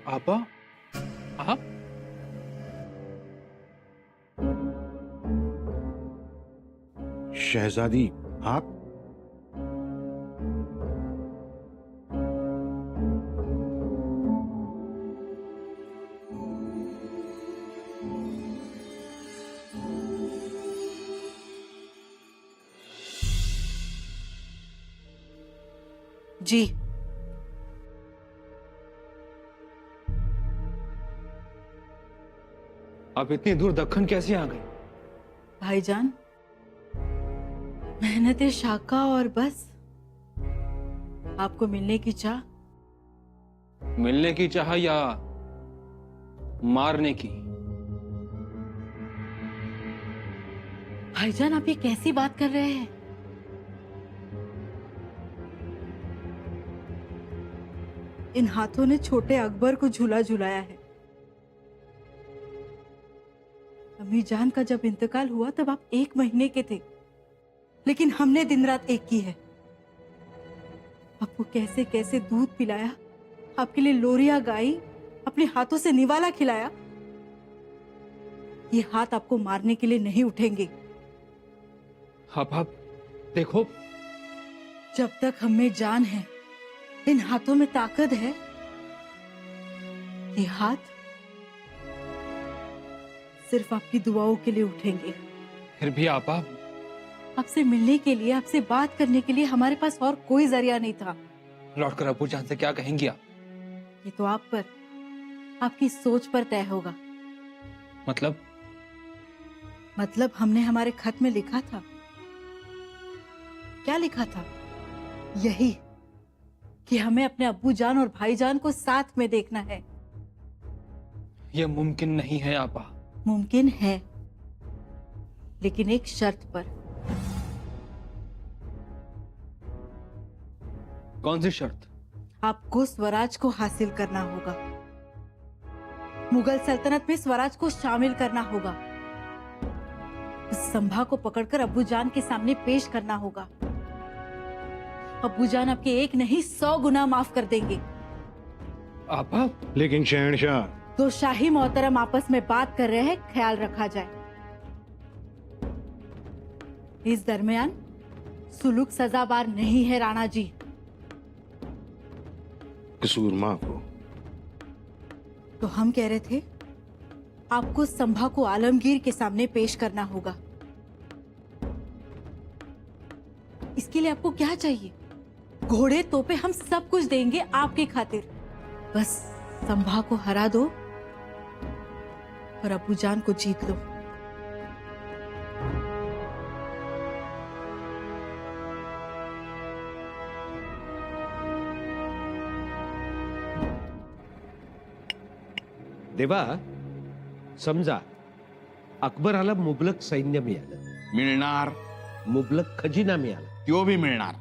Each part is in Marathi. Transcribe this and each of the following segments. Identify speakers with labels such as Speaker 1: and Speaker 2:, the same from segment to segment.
Speaker 1: आपा आप
Speaker 2: शहजादी आप?
Speaker 3: जी
Speaker 1: आप इतनी दूर दक्कन कैसे आ गई?
Speaker 3: भाईजान, मेहनत शाका और बस आपको मिलने की चाह।
Speaker 1: मिलने की चाह या मारने की?
Speaker 3: भाईजान, आप ये कैसी बात कर रहे हैं? इन हाथों ने छोटे अकबर को झूला झुलाया है। अम्मी जान का जब इंतकाल हुआ तब आप 1 महीने के थे, लेकिन हमने दिन रात एक की है। आपको कैसे कैसे दूध पिलाया, आपके लिए लोरियां गाई, अपने हाथों से निवाला खिलाया। ये हाथ आपको मारने के लिए नहीं उठेंगे।
Speaker 1: आप देखो,
Speaker 3: जब तक हमें जान है, इन हाथों में ताकत है। ये हाथ सिर्फ आपकी दुआओं के लिए उठेंगे।
Speaker 1: फिर भी आपा
Speaker 3: आपसे मिलने के लिए, आपसे बात करने के लिए हमारे पास और कोई जरिया नहीं था।
Speaker 1: लौटकर अब्बू जान से क्या कहेंगी आप?
Speaker 3: ये तो आप पर, आपकी सोच पर तय होगा। मतलब हमने हमारे खत में लिखा था। क्या लिखा था? यही कि हमें अपने अब्बू जान और भाईजान को साथ में देखना है।
Speaker 1: यह मुमकिन नहीं है आपा।
Speaker 3: मुमकिन है, लेकिन एक शर्त पर।
Speaker 1: कौन सी शर्त?
Speaker 3: आपको स्वराज को हासिल करना होगा। मुगल सल्तनत में स्वराज को शामिल करना होगा। उस संभा को पकड़कर अब्बू जान के सामने पेश करना होगा। अब्बू जान आपके 1 नहीं 100 गुना माफ कर देंगे।
Speaker 1: आपा
Speaker 2: लेकिन शहनशाह,
Speaker 3: तो शाही मोहतरम आपस में बात कर रहे हैं, ख्याल रखा जाए। इस दरमियान सुलूक सजावार नहीं है राणा जी।
Speaker 2: कसूर माफ हो।
Speaker 3: तो हम कह रहे थे, आपको संभा को आलमगीर के सामने पेश करना होगा। इसके लिए आपको क्या चाहिए? घोड़े, तोपे, हम सब कुछ देंगे आपकी खातिर। बस संभा को हरा दो और अब्बू जान को जीत लो।
Speaker 4: देवा, समजा अकबराला मुबलक सैन्य मिळालं,
Speaker 5: मिळणार,
Speaker 4: मुबलक खजिना मिळाला,
Speaker 5: त्यो बी मिळणार.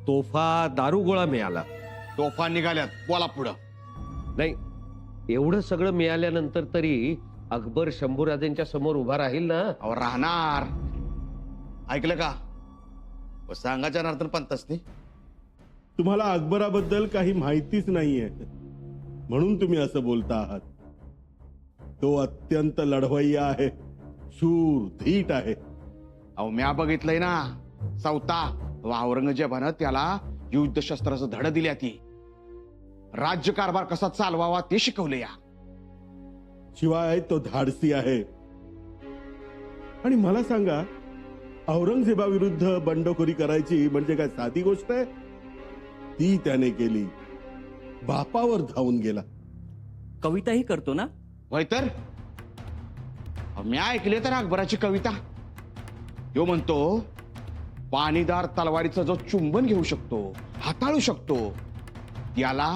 Speaker 4: तोफा दारुगोळा मिळाला.
Speaker 5: तोफा निघाल्यात, बोला पुढं.
Speaker 4: नाही, एवढं सगळं मिळाल्यानंतर तरी अकबर शंभूराजेंच्या समोर उभा राहील ना?
Speaker 5: अहो राहणार. ऐकलं का? सांगायच्या नंतर पण तसनी.
Speaker 6: तुम्हाला अकबराबद्दल काही माहितीच नाहीये, म्हणून तुम्ही असं बोलता आहात. तो अत्यंत लढवय्या आहे, शूर धीट आहे.
Speaker 5: अहो म्या बघितलंय ना, चौथा औरंगजेबानं त्याला युद्धशस्त्राचं धड दिल्या. ती राज्यकारभार कसा चालवावा ते शिकवले. या
Speaker 6: शिवाय तो धाडसी आहे. आणि मला सांगा, औरंगजेबाविरुद्ध बंडखोरी करायची म्हणजे काय साधी गोष्ट आहे? ती त्याने केली. बापावर धावून गेला.
Speaker 7: कविताही करतो ना?
Speaker 5: होय तर. मी ऐकले तर अकबराची कविता. यो म्हणतो, पाणीदार तलवारीचा जो चुंबन घेऊ शकतो, हाताळू शकतो, त्याला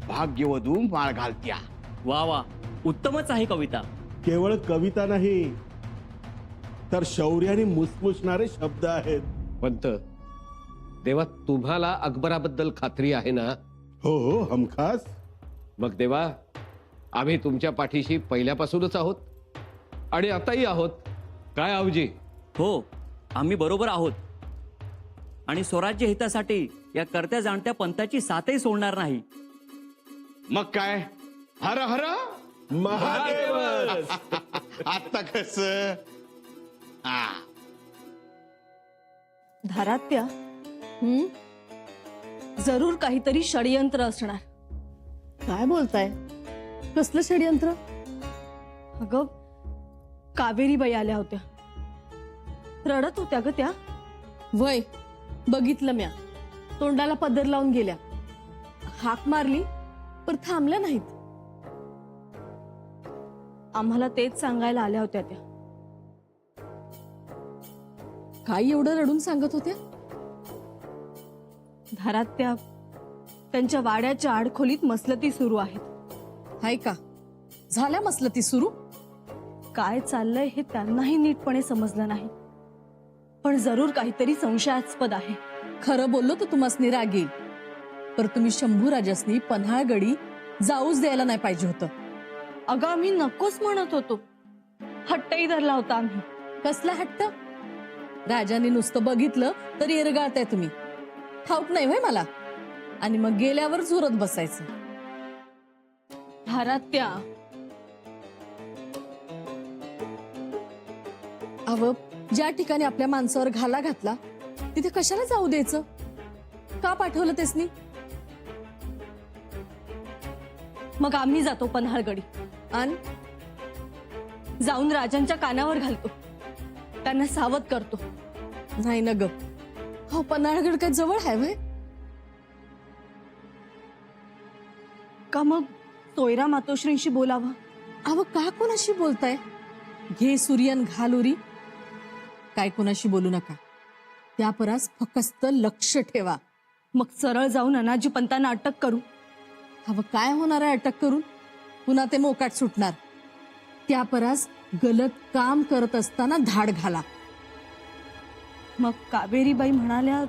Speaker 5: भाग्यवधू माळ घालत्या.
Speaker 7: वा वा, उत्तमच आहे कविता.
Speaker 6: केवळ कविता नाही, तर शौर्याने मुसमुसणारे शब्द आहेत.
Speaker 4: पंत, देवा, तुम्हाला अकबराबद्दल खात्री आहे ना?
Speaker 6: हो हो, हमखास.
Speaker 4: मग देवा, आम्ही तुमच्या पाठीशी पहिल्यापासूनच आहोत आणि आताही आहोत. काय आवजी?
Speaker 7: हो, आम्ही बरोबर आहोत. आणि स्वराज्य हितासाठी या करत्या जाणत्या पंथाची साथही सोडणार नाही.
Speaker 5: मग काय, हर हर
Speaker 6: महादेव.
Speaker 5: आता कस
Speaker 8: धारात्या जरूर काहीतरी षडयंत्र असणार.
Speaker 9: काय बोलताय? कसलं षडयंत्र?
Speaker 8: अगं कावेरीबाई आल्या होत्या, रडत होत्या ग त्या.
Speaker 9: वय बघितलं म्या. तोंडाला पदर लावून गेल्या. हाक मारली पण थांबल्या नाहीत.
Speaker 8: आम्हाला तेच सांगायला आल्या होत्या त्या.
Speaker 9: काय एवढं रडून सांगत होत्या?
Speaker 8: धारात्या त्यांच्या वाड्याच्या आडखोलीत मसलती सुरू आहेत.
Speaker 9: हाय का? झाल्या मसलती सुरू?
Speaker 8: काय चाललंय हे त्यांनाही नीटपणे समजलं नाही, पण जरूर काहीतरी संशयास्पद आहे.
Speaker 9: खरं बोललो तर तुम्हासनी राग येईल, पर तुम्ही शंभूराजासनी पन्हाळगडी जाऊच द्यायला नाही पाहिजे होतं.
Speaker 8: अगं आम्ही नकोच म्हणत होतो, हट्टही धरला होता आम्ही.
Speaker 9: कसला हट्ट? राजाने नुसतं बघितलं तरी एरगाळताय तुम्ही. ठाऊक नाही होय मला. आणि मग गेल्यावर झुरत बसायचं.
Speaker 8: धारात्या
Speaker 9: अव ज्या ठिकाणी आपल्या माणसावर घाला घातला तिथे कशाला जाऊ द्यायचं? का पाठवलं तेसनी?
Speaker 8: मग आम्ही जातो पन्हाळगडी,
Speaker 9: आणि
Speaker 8: जाऊन राजांच्या कानावर घालतो, त्यांना सावध करतो.
Speaker 9: नाही ना ग. हो, पन्हाळगड काय जवळ आहे व्हय?
Speaker 8: का मग सोयरा मातोश्रींशी बोलावं?
Speaker 9: अव का कोणाशी बोलताय? घे सूर्यन घालुरी. काय कोणाशी बोलू नका. त्या परास फक्त लक्ष ठेवा.
Speaker 8: मग सरळ जाऊन अनाजी पंतांना अटक करू.
Speaker 9: अव काय होणार आहे अटक करून? पुन्हा ते मोकाट सुटणार. त्या परास गलत काम करत असताना धाड घाला.
Speaker 8: मग कावेरीबाई म्हणाल्या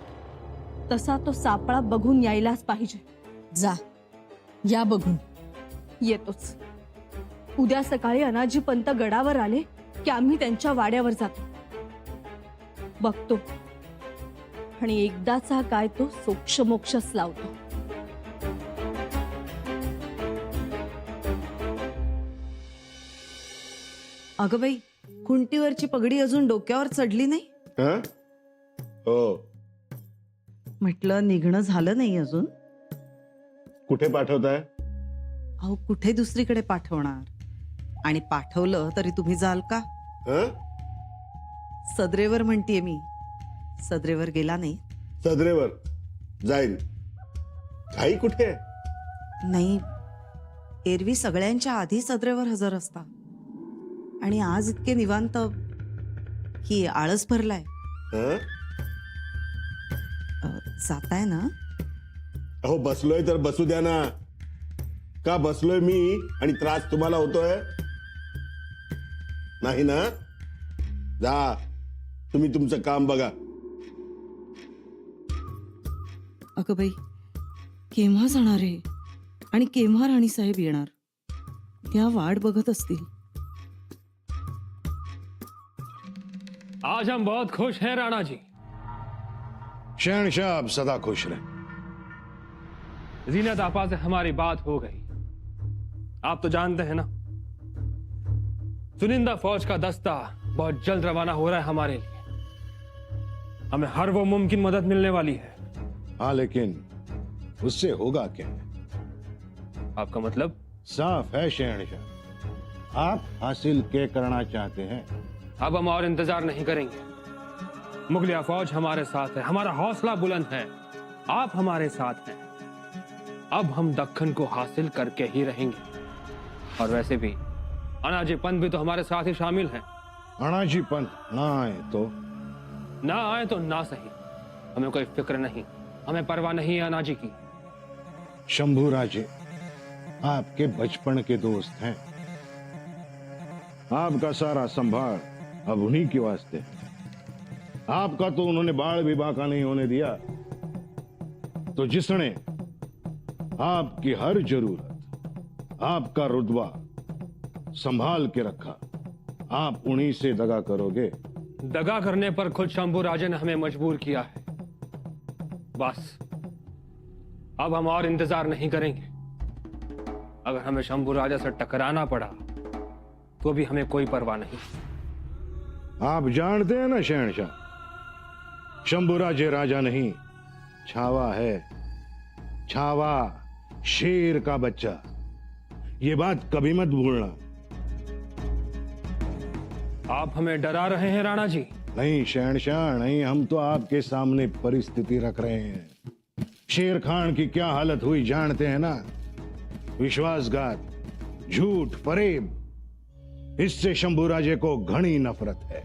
Speaker 8: तसा तो सापळा बघून यायलाच पाहिजे.
Speaker 9: जा, या बघून.
Speaker 8: येतोच. उद्या सकाळी अनाजी पंत गडावर आले की आम्ही त्यांच्या वाड्यावर जातो, बघतो, आणि एकदाचा काय तो सोक्षमोक्षच लावतो.
Speaker 10: अगं बाई, खुंटीवरची पगडी अजून डोक्यावर चढली नाही.
Speaker 6: हं? हो.
Speaker 10: म्हटलं निघणं झालं नाही अजून.
Speaker 6: कुठे पाठवताय?
Speaker 10: अहो कुठे दुसरीकडे पाठवणार? आणि पाठवलं तरी तुम्ही जाल का?
Speaker 6: हं?
Speaker 10: सदरेवर म्हणतीये मी. सदरेवर गेला नाही?
Speaker 6: सदरेवर जाईन. घाई कुठे?
Speaker 10: नाही, एरवी सगळ्यांच्या आधी सदरेवर हजर असता, आणि आज इतके निवांत की आळस भरलाय.
Speaker 6: हं?
Speaker 10: जाताय ना?
Speaker 6: अहो बसलोय तर बसू द्या ना. का बसलोय मी आणि त्रास तुम्हाला होतोय? नाही ना? जा, तुम्ही तुमचं काम बघा.
Speaker 10: अगं बाई, केव्हा जाणार आहे आणि केव्हा राणीसाहेब येणार? त्या वाट बघत असतील.
Speaker 1: आज हम बहुत खुश हैं राणा जी.
Speaker 2: शहनशाह आप सदा खुश रहे.
Speaker 1: जीनत आपा से हमारी बात हो गई. आप तो जानते हैं ना, चुनिंदा फौज का दस्ता बहुत जल्द रवाना हो रहा है हमारे लिए. हमें हर वो मुमकिन मदद मिलने वाली है.
Speaker 2: हाँ, लेकिन उससे होगा क्या?
Speaker 1: आपका मतलब?
Speaker 2: साफ है शहनशाह, आप हासिल क्या करना चाहते हैं?
Speaker 1: अब हम और इंतजार नहीं करेंगे. मुगलिया फौज हमारे साथ है, हमारा हौसला बुलंद है, आप हमारे साथ हैं. अब हम दक्कन को हासिल करके ही रहेंगे. और वैसे भी अनाजी पंत भी तो हमारे साथ ही शामिल हैं.
Speaker 2: अनाजी पंत ना आए तो?
Speaker 1: ना आए तो ना सही, हमें कोई फिक्र नहीं, हमें परवाह नहीं है अनाजी की.
Speaker 2: शंभूराजे आपके बचपन के दोस्त हैं. आपका सारा संभार अब उन्हीं के वास्ते है. आपका तो उन्होंने बाल विवाह का नहीं होने दिया, तो जिसने आपकी हर जरूरत, आपका रुतबा संभाल के रखा, आप उन्हीं से दगा करोगे?
Speaker 1: दगा करने पर खुद शंभू राजे ने हमें मजबूर किया है. बस अब हम और इंतजार नहीं करेंगे. अगर हमें शंभू राजा से टकराना पड़ा तो भी हमें कोई परवाह नहीं।
Speaker 2: आप जानते हैं ना शहनशाह, शंभुराजे राजा नहीं, छावा है। छावा, शेर का बच्चा। ये बात कभी मत भूलना।
Speaker 1: आप हमें डरा रहे हैं राणा जी।
Speaker 2: नहीं शहनशाह नहीं, हम तो आपके सामने परिस्थिति रख रहे हैं। शेर खान की क्या हालत हुई जानते हैं ना? विश्वासघात, झूठ, फरेब, इससे शंभुराजे को घनी नफरत है।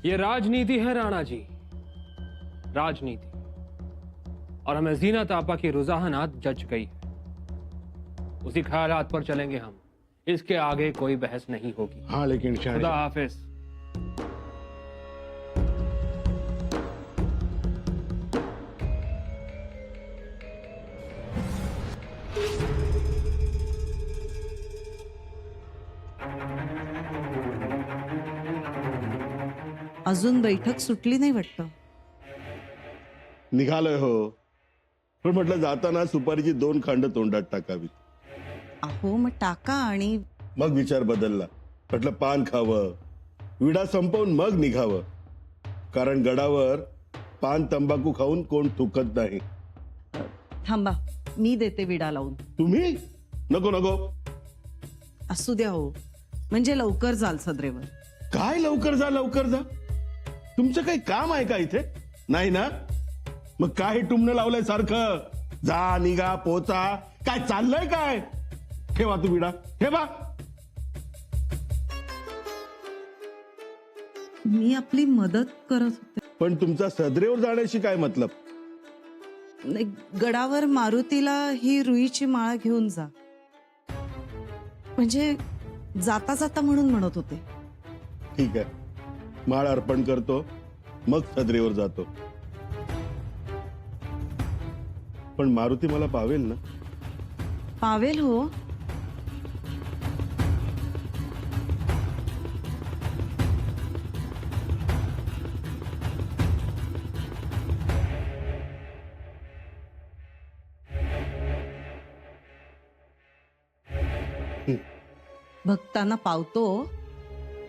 Speaker 1: ये राजनीति है राणा जी, राजनीति। और हमें जीनत आपा की रुझानात जच गई है, उसी ख्यालात पर चलेंगे हम। इसके आगे कोई बहस नहीं होगी।
Speaker 2: हाँ लेकिन
Speaker 1: खुदा
Speaker 2: शहनशाह,
Speaker 1: हाफिज।
Speaker 10: अजून बैठक सुटली नाही वाटतं.
Speaker 6: निघालोय हो, पण म्हटलं जाताना सुपारीची 2 खांड तोंडात टाकावी.
Speaker 10: अहो मग टाका आणि
Speaker 6: मग विचार बदलला. म्हटलं पान खावं, विडा संपवून मग निघावं. कारण गडावर पान तंबाखू खाऊन कोण थुकत नाही.
Speaker 10: थांबा, मी देते विडा लावून.
Speaker 6: तुम्ही नको नको.
Speaker 10: असू द्या हो, म्हणजे लवकर जाल सदरेवर.
Speaker 6: काय लवकर जा लवकर जा? तुमचं काही काम आहे का इथे? नाही ना? मग काय टुमणं लावलंय सारखं? जा निघा पोचा, काय चाललंय काय? ठेवा तू विडा, ठेवा.
Speaker 10: मी आपली मदत करत होते.
Speaker 6: पण तुमचा सदरेवर जाण्याशी काय मतलब?
Speaker 10: नाही, गडावर मारुतीला ही रुईची माळ घेऊन जा. म्हणजे जाता जाता म्हणून म्हणत होते.
Speaker 6: ठीक आहे, माळ अर्पण करतो, मग सदरेवर जातो. पण मारुती मला पावेल ना?
Speaker 10: पावेल हो. भक्तांना पावतो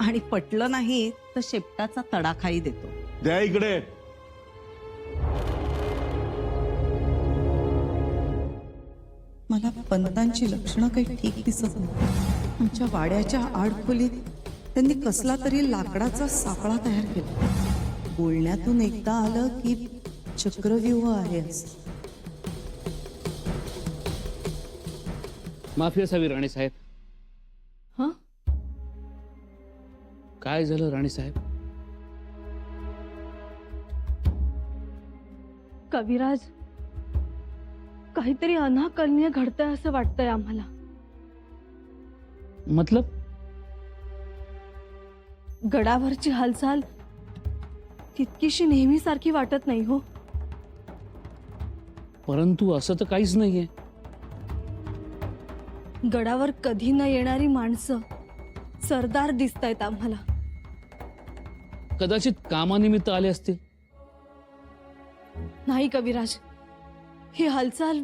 Speaker 10: आणि पटलं नाही तर शेपटाचा तडाखाही देतो.
Speaker 6: द्या इकडे.
Speaker 10: मला पंतांची लक्षणं काही ठीक दिसत नाही. आमच्या वाड्याच्या आडखोलीत त्यांनी कसला तरी लाकडाचा सापळा तयार केला. बोलण्यातून एकदा आलं की चक्रव्यूह आहे असं.
Speaker 4: माफी असावी राणी साहेब.
Speaker 8: हं?
Speaker 4: काय झालं राणी साहेब?
Speaker 8: कविराज, काहीतरी अनाकलनीय घडतंय असं वाटतंय आम्हाला.
Speaker 4: मतलब?
Speaker 8: गडावरची हालचाल तितकीशी नेहमीसारखी वाटत नाही हो.
Speaker 4: परंतु असं तर काहीच नाहीये.
Speaker 8: गडावर कधी न येणारी माणसं सरदार दिसतायत आम्हाला.
Speaker 4: कदाचित कामानिमित्त आले असतील.
Speaker 8: नाही कविराज, ही हालचाल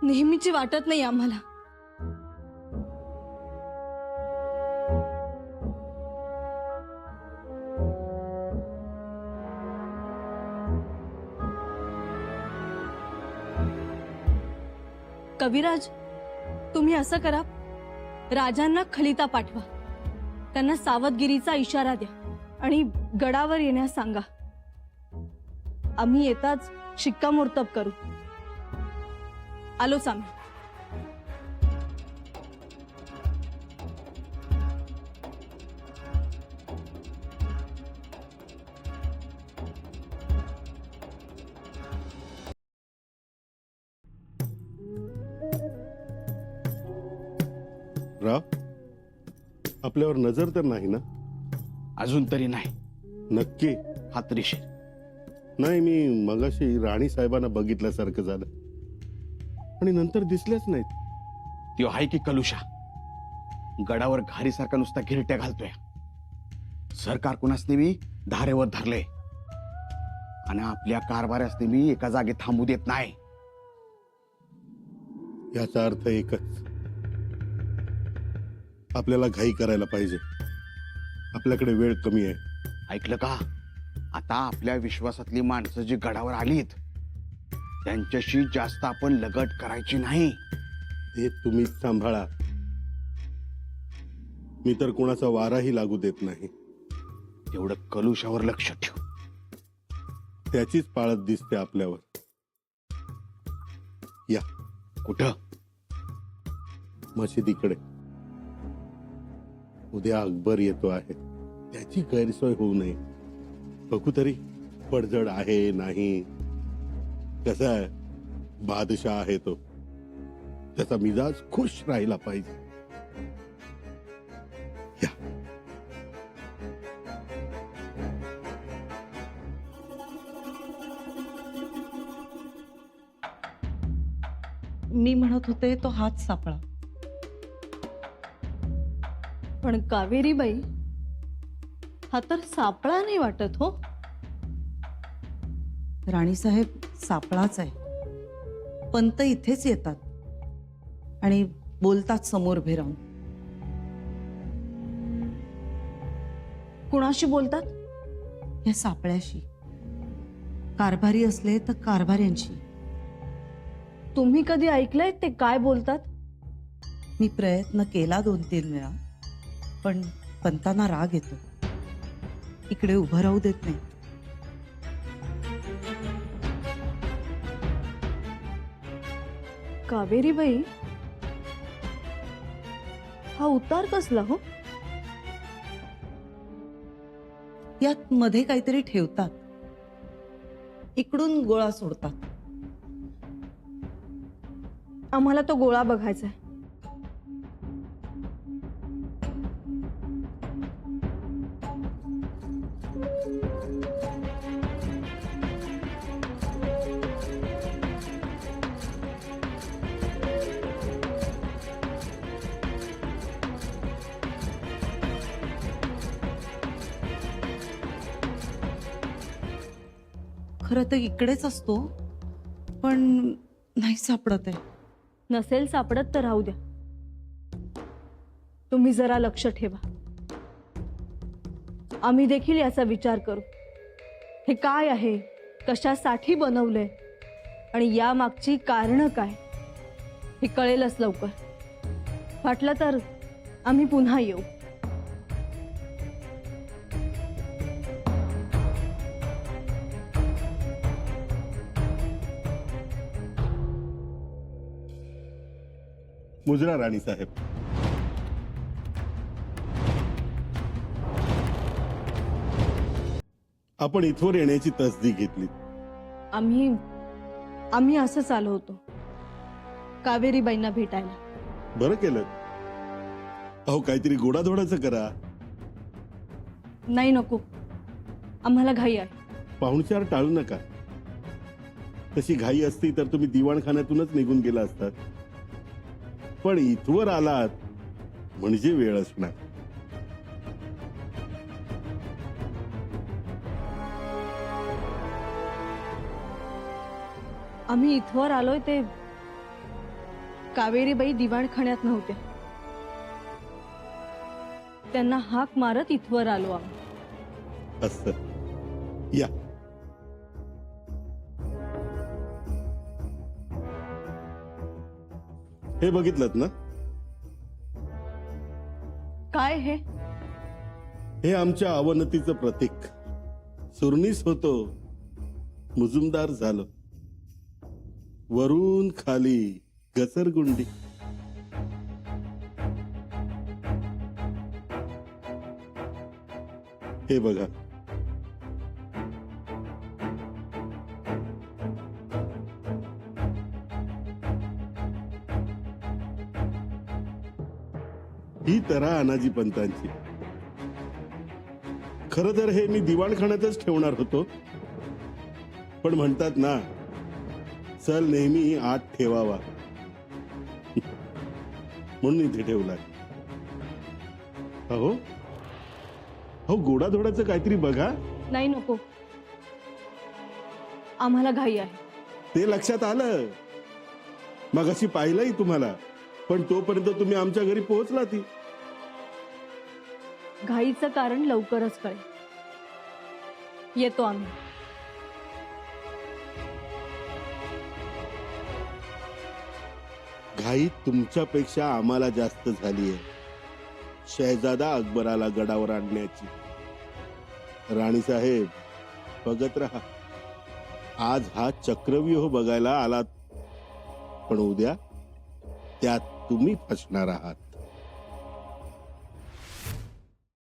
Speaker 8: नेहमीची वाटत नाही आम्हाला. कविराज, तुम्ही असं करा, राजांना खलिता पाठवा, त्यांना सावधगिरीचा इशारा द्या आणि गडावर येण्यास सांगा. आम्ही येताच शिक्कामोर्तब करू. आलोच आम्ही.
Speaker 6: राव, आपल्यावर नजर तर नाही ना?
Speaker 5: अजून तरी नाही.
Speaker 6: नक्की?
Speaker 5: खात्रीशीर.
Speaker 6: नाही, मी मगाशी राणी साहेबांना बघितल्यासारखं झालं आणि नंतर दिसल्याच नाहीत.
Speaker 5: त्यो हाय की कलुषा गडावर घारीसारखा नुसता गिरट्या घालतोय. सरकार कुणास नेहमी धारेवर धरले आणि आपल्या कारभारास नेहमी एका जागी थांबू देत नाही.
Speaker 6: याचा अर्थ एकच, आपल्याला घाई करायला पाहिजे. आपल्याकडे वेळ कमी आहे.
Speaker 5: ऐकलं का? आता आपल्या विश्वासातली माणसं जी गडावर आलीत त्यांच्याशी जास्त आपण लगट करायची नाही.
Speaker 6: ते तुम्हीच सांभाळा. मी तर कोणाचा वाराही लागू देत नाही.
Speaker 5: तेवढं कलुषावर लक्ष ठेव.
Speaker 6: त्याचीच पाळत दिसते आपल्यावर. या
Speaker 5: कुठं?
Speaker 6: मशिदीकडे. उद्या अकबर येतो आहे, त्याची गैरसोय होऊ नये. बघू तरी पडझड आहे नाही. कसा आहे, बादशाह आहे तो, त्याचा मिजाज खुश राहिला पाहिजे. या.
Speaker 10: मी म्हणत होते तो हात सापळा.
Speaker 8: पण कावेरीबाई, हा तर सापळा नाही वाटत हो.
Speaker 10: राणीसाहेब, सापळाच आहे. पंत इथेच येतात आणि बोलतात समोर उभे राहून.
Speaker 8: कुणाशी बोलतात?
Speaker 10: या सापळ्याशी. कारभारी असले तर कारभाऱ्यांशी.
Speaker 8: तुम्ही कधी ऐकलंय ते काय बोलतात?
Speaker 10: मी प्रयत्न केला 2-3 वेळा, पण पंतांना राग येतो. इकडे उभं राहू देत नाही.
Speaker 8: कावेरीबाई, हा उतार कसला हो?
Speaker 10: यात मध्ये काहीतरी ठेवतात, इकडून गोळा सोडतात.
Speaker 8: आम्हाला तो गोळा बघायचा आहे.
Speaker 10: खरं तर इकडेच असतो, पण नाही सापडत आहे.
Speaker 8: नसेल सापडत तर राहू द्या. तुम्ही जरा लक्ष ठेवा. आम्ही देखील याचा विचार करू. हे काय आहे, कशासाठी बनवलंय आणि या मागची कारणं काय, हे कळेलच लवकर. वाटलं तर आम्ही पुन्हा येऊ.
Speaker 6: मुजरा राणीसाहेब. आपण इथवर येण्याची तसदी घेतली.
Speaker 8: आम्ही असंच आलो होतो कावेरीबाईंना भेटायला.
Speaker 6: बरं केलं. अहो, काहीतरी गोडाधोडाचं करा.
Speaker 8: नाही, नको. आम्हाला घाई आहे.
Speaker 6: पाहुणचार टाळू नका. तशी घाई असती तर तुम्ही दिवाणखान्यातूनच निघून गेला असतात. पण इथवर आलात म्हणजे वेळ असणार.
Speaker 8: आम्ही इथवर आलोय ते कावेरीबाई दिवाणखान्यात नव्हत्या. त्यांना हाक मारत इथवर आलो आम्ही.
Speaker 6: असं. या. हे बघितलं ना?
Speaker 8: काय हे?
Speaker 6: हे आमच्या अवनतीचं प्रतीक. सुरनीस होतो, मुजुमदार झालो. वरून खाली घसरगुंडी. हे बघा. ही तरा अनाजी पंतांची. खरं तर हे मी दिवाणखान्यातच ठेवणार होतो, पण म्हणतात ना, चल नेहमी आत ठेवावा, म्हणून इथे ठेवलाय. अहो हो, गोडाधोडाचं काहीतरी बघा.
Speaker 8: नाही, नको. आम्हाला घाई आहे.
Speaker 6: ते लक्षात आलं. मगाशी पाहिलंही तुम्हाला, पण तोपर्यंत तुम्ही आमच्या घरी पोहोचला ती.
Speaker 8: घाईचं कारण लवकरच कळेल. येतो आम्ही.
Speaker 6: घाई तुमच्यापेक्षा आम्हाला जास्त झालीये शहजादा अकबराला गडावर आणण्याची. राणी साहेब, बघत राहा. आज हा चक्रव्यूह बघायला आलात, पण उद्या त्यात तुम्ही फसणार आहात.